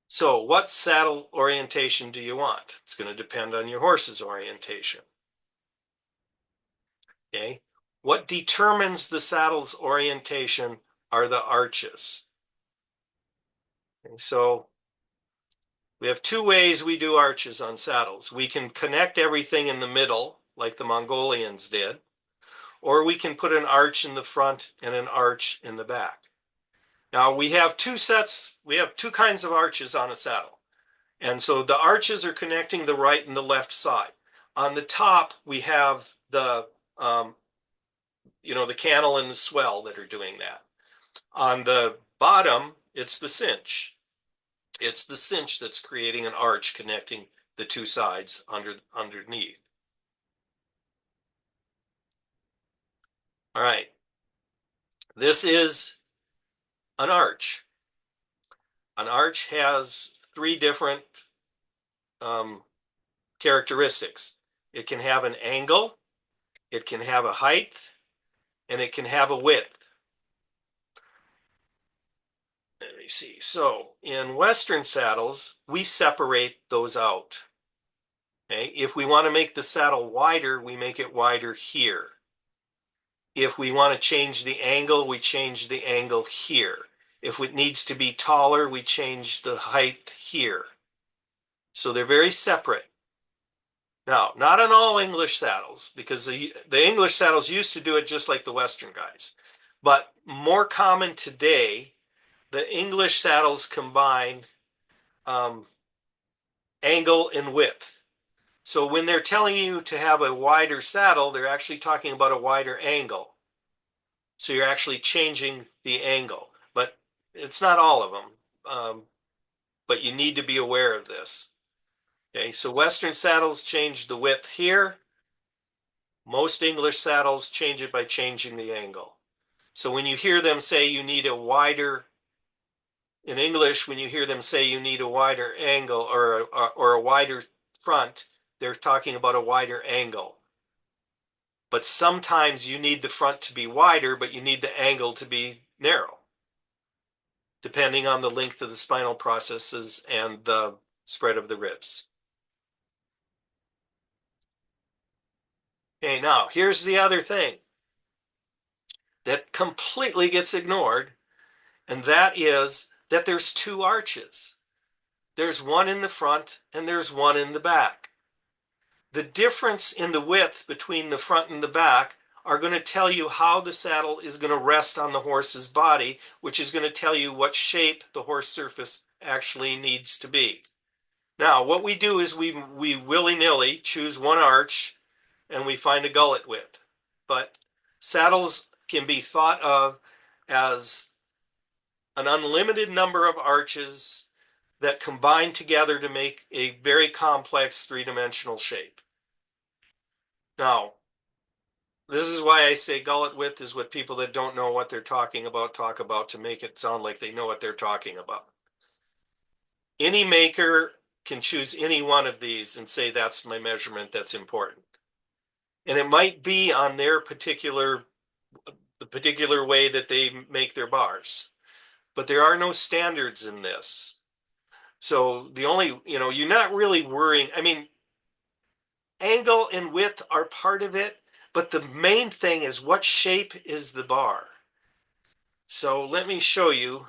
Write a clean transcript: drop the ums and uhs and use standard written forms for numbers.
So what saddle orientation do you want? It's going to depend on your horse's orientation. Okay. What determines the saddle's orientation are the arches. Okay, so we have two ways we do arches on saddles. We can connect everything in the middle, like the Mongolians did, or we can put an arch in the front and an arch in the back. Now we have two kinds of arches on a saddle. And so the arches are connecting the right and the left side. On the top, we have um, the cantle and the swell that are doing that. On the bottom, it's the cinch. It's the cinch that's creating an arch connecting the two sides underneath. All right, this is an arch. An arch has three different um, characteristics. It can have an angle, it can have a height, and it can have a width. Let me see. So in Western saddles, we separate those out. Okay? If we want to make the saddle wider, we make it wider here. If we want to change the angle, we change the angle here. If it needs to be taller, we change the height here. So they're very separate. Now, not on all English saddles, because the English saddles used to do it just like the Western guys. But more common today, the English saddles combine um, angle and width. So when they're telling you to have a wider saddle, they're actually talking about a wider angle. So you're actually changing the angle, but it's not all of them. But you need to be aware of this. Okay, so Western saddles change the width here. Most English saddles change it by changing the angle. So when you hear them say you need a wider, in English, when you hear them say you need a wider angle or a wider front, they're talking about a wider angle. But sometimes you need the front to be wider, but you need the angle to be narrow, depending on the length of the spinal processes and the spread of the ribs. Okay, now here's the other thing that completely gets ignored, and that is that there's two arches. There's one in the front and there's one in the back. The difference in the width between the front and the back are going to tell you how the saddle is going to rest on the horse's body, which is going to tell you what shape the horse surface actually needs to be. Now, what we do is we willy-nilly choose one arch and we find a gullet width. But saddles can be thought of as an unlimited number of arches that combine together to make a very complex three-dimensional shape. Now, this is why I say gullet width is what people that don't know what they're talking about talk about to make it sound like they know what they're talking about. Any maker can choose any one of these and say that's my measurement that's important. And it might be on their the particular way that they make their bars. But there are no standards in this. So the only, you're not really worrying. I mean, angle and width are part of it, but the main thing is what shape is the bar. So let me show you